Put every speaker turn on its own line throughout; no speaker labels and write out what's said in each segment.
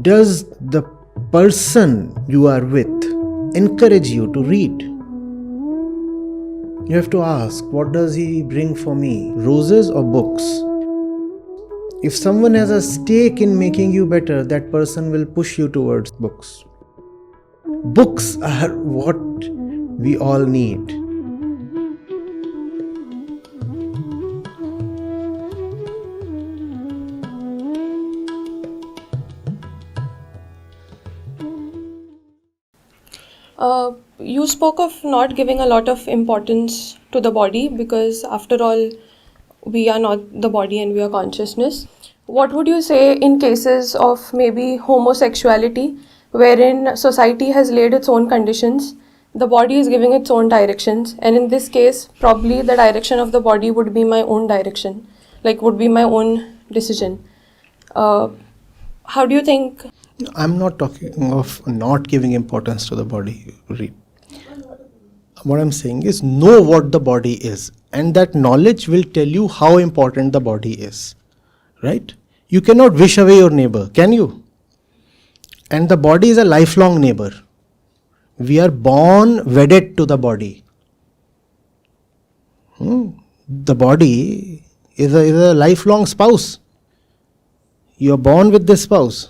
Does the person you are with encourage you to read? You have to ask, what does he bring for me? Roses or books? If someone has a stake in making you better, that person will push you towards books. Books are what we all need.
You spoke of not giving a lot of importance to the body because, after all, we are not the body and we are consciousness. What would you say in cases of maybe homosexuality, wherein society has laid its own conditions, the body is giving its own directions, and in this case, probably the direction of the body would be my own direction, like would be my own decision. How do you think?
I'm not talking of not giving importance to the body. What I'm saying is, know what the body is, and that knowledge will tell you how important the body is. Right? You cannot wish away your neighbor, can you? And the body is a lifelong neighbor. We are born wedded to the body. The body is a lifelong spouse. You are born with this spouse.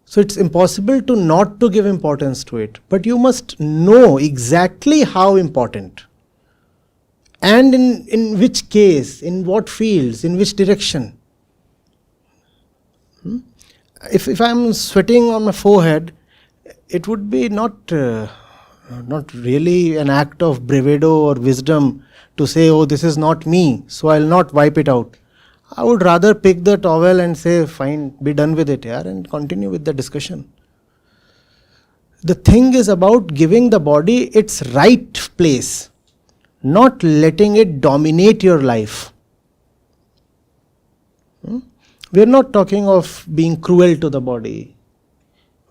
So it's impossible to not to give importance to it. But you must know exactly how important. And in which case, in what fields, in which direction. If I'm sweating on my forehead, it would be not really an act of bravado or wisdom to say, oh, this is not me, so I'll not wipe it out. I would rather pick the towel and say, fine, be done with it, and continue with the discussion. The thing is about giving the body its right place, not letting it dominate your life. We are not talking of being cruel to the body.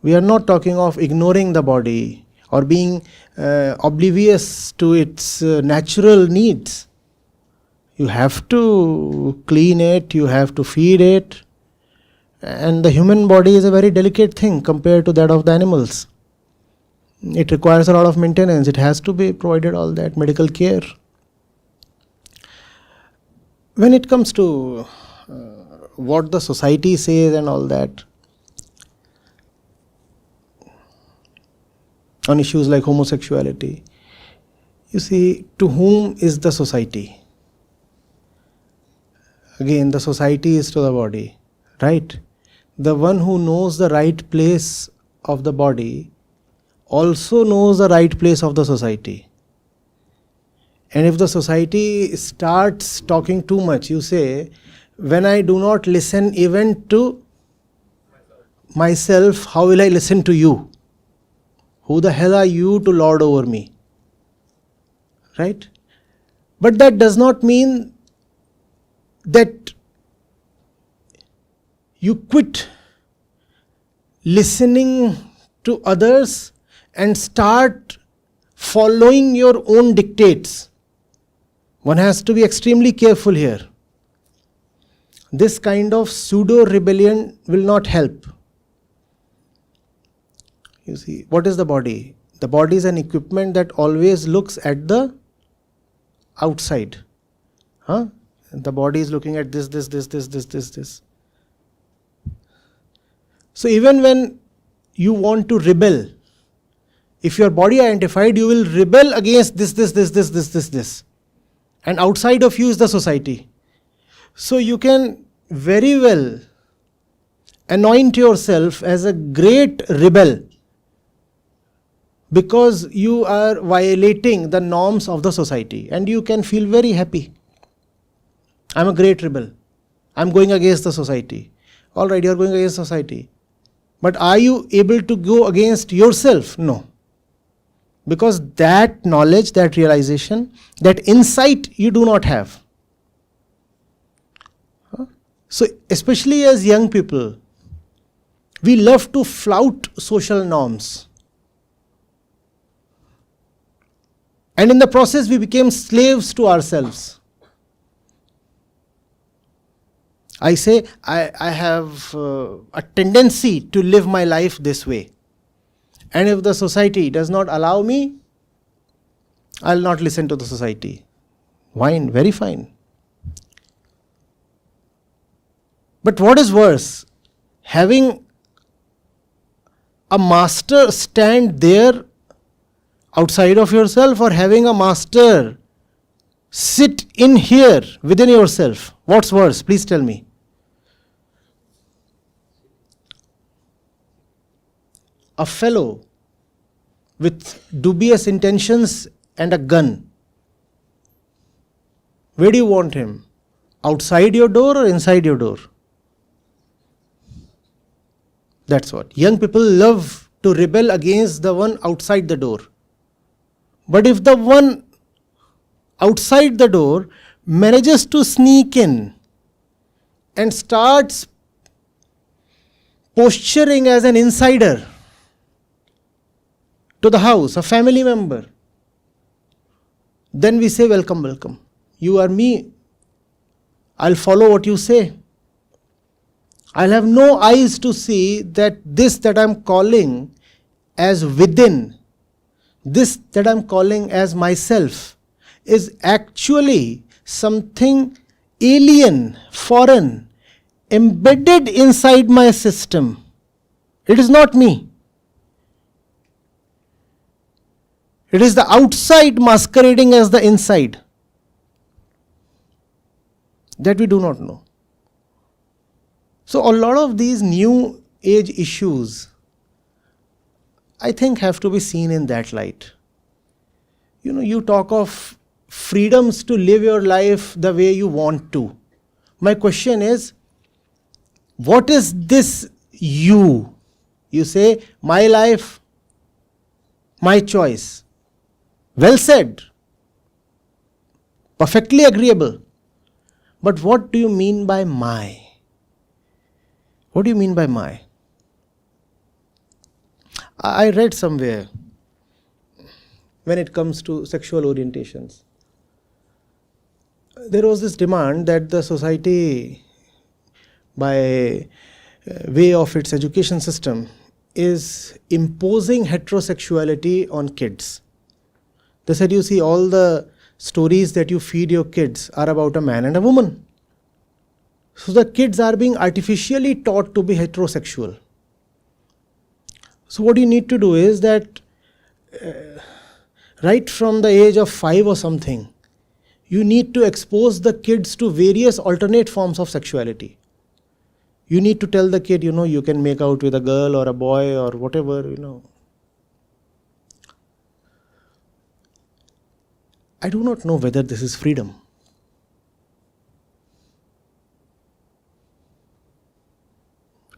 We are not talking of ignoring the body or being oblivious to its natural needs. You have to clean it, you have to feed it. And the human body is a very delicate thing compared to that of the animals. It requires a lot of maintenance. It has to be provided all that medical care. When it comes to what the society says and all that, on issues like homosexuality, you see, to whom is the society? Again, the society is to the body, right? The one who knows the right place of the body also knows the right place of the society. And if the society starts talking too much, you say, when I do not listen even to myself, how will I listen to you? Who the hell are you to lord over me? Right? But that does not mean that you quit listening to others and start following your own dictates. One has to be extremely careful here. This kind of pseudo-rebellion will not help. You see, what is the body? The body is an equipment that always looks at the outside. The body is looking at this. So even when you want to rebel, if your body identified, you will rebel against this. And outside of you is the society. So you can very well anoint yourself as a great rebel because you are violating the norms of the society, and you can feel very happy. I'm a great rebel. I'm going against the society. All right, you're going against society. But are you able to go against yourself? No. Because that knowledge, that realization, that insight you do not have. So especially as young people, we love to flout social norms. And in the process, we became slaves to ourselves. I say, I have a tendency to live my life this way. And if the society does not allow me, I'll not listen to the society. Fine, very fine. But what is worse? Having a master stand there outside of yourself, or having a master sit in here within yourself? What's worse? Please tell me. A fellow with dubious intentions and a gun. Where do you want him? Outside your door or inside your door? That's what. Young people love to rebel against the one outside the door. But if the one outside the door manages to sneak in and starts posturing as an insider to the house, a family member, then we say, welcome, welcome. You are me. I'll follow what you say. I'll have no eyes to see that this that I'm calling as within, this that I'm calling as myself, is actually something alien, foreign, embedded inside my system. It is not me. It is the outside masquerading as the inside. That we do not know. So a lot of these new age issues, I think, have to be seen in that light. You talk of freedoms to live your life the way you want to. My question is, what is this you? You say, my life, my choice. Well said. Perfectly agreeable. But what do you mean by my? What do you mean by my? I read somewhere, when it comes to sexual orientations, there was this demand that the society, by way of its education system, is imposing heterosexuality on kids. They said, you see, all the stories that you feed your kids are about a man and a woman. So the kids are being artificially taught to be heterosexual. So what you need to do is that right from the age of 5 or something, you need to expose the kids to various alternate forms of sexuality. You need to tell the kid, you can make out with a girl or a boy or whatever, I do not know whether this is freedom.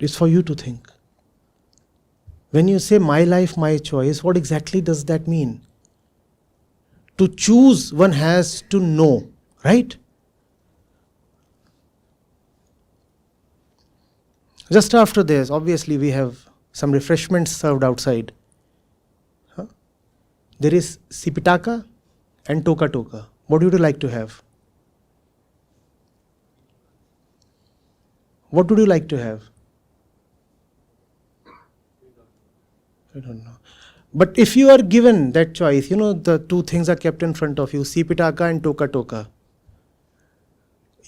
It's for you to think. When you say my life, my choice, what exactly does that mean? To choose, one has to know, right? Just after this, obviously, we have some refreshments served outside. There is sipitaka and toka toka. What would you like to have? What would you like to have? I don't know. But if you are given that choice, the two things are kept in front of you, sipitaka and toka toka.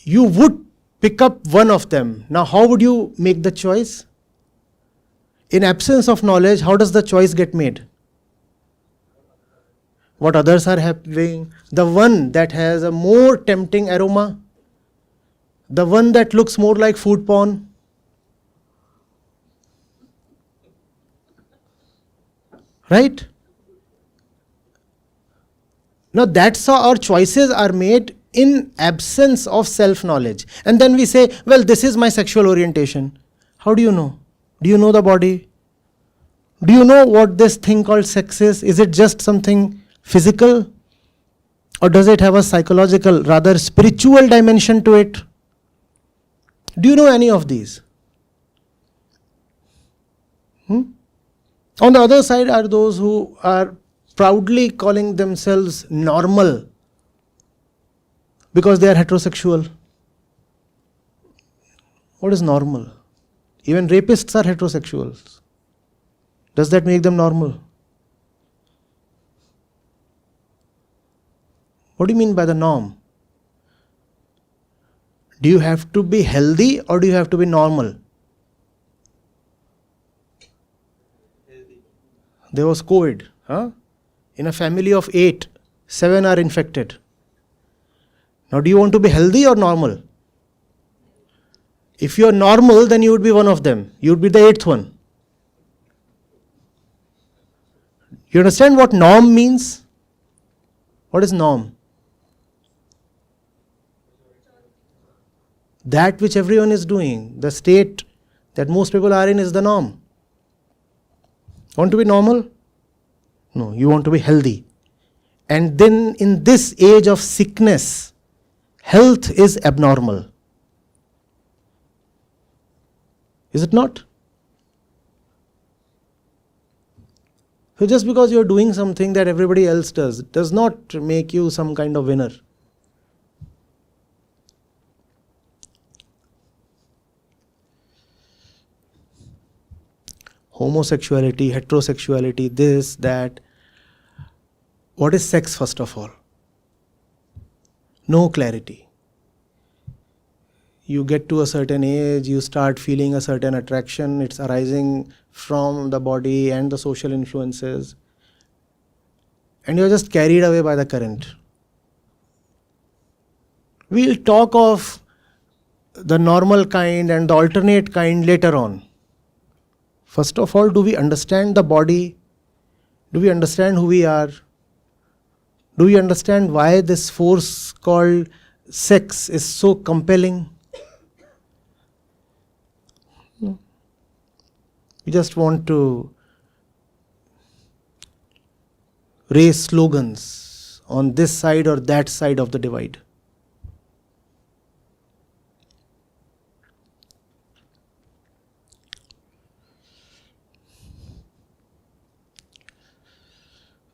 You would pick up one of them. Now, how would you make the choice? In absence of knowledge, how does the choice get made? What others are having, the one that has a more tempting aroma, the one that looks more like food porn. Right? Now that's how our choices are made in absence of self-knowledge. And then we say, well, this is my sexual orientation. How do you know? Do you know the body? Do you know what this thing called sex is? Is it just something physical? Or does it have a psychological, rather spiritual dimension to it? Do you know any of these? On the other side are those who are proudly calling themselves normal because they are heterosexual. What is normal? Even rapists are heterosexuals. Does that make them normal? What do you mean by the norm? Do you have to be healthy or do you have to be normal? There was COVID. In a family of 8, 7 are infected. Now, do you want to be healthy or normal? If you are normal, then you would be one of them. You would be the 8th one. You understand what norm means? What is norm? That which everyone is doing. The state that most people are in is the norm. Want to be normal? No, you want to be healthy. And then in this age of sickness, health is abnormal. Is it not? So just because you are doing something that everybody else does not make you some kind of winner. Homosexuality, heterosexuality, this, that. What is sex, first of all? No clarity. You get to a certain age, you start feeling a certain attraction, it's arising from the body and the social influences, and you're just carried away by the current. We'll talk of the normal kind and the alternate kind later on. First of all, do we understand the body? Do we understand who we are? Do we understand why this force called sex is so compelling? We just want to raise slogans on this side or that side of the divide.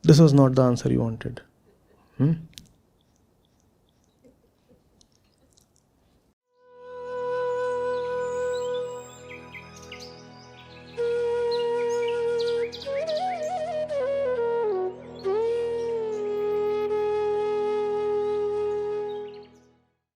This was not the answer you wanted.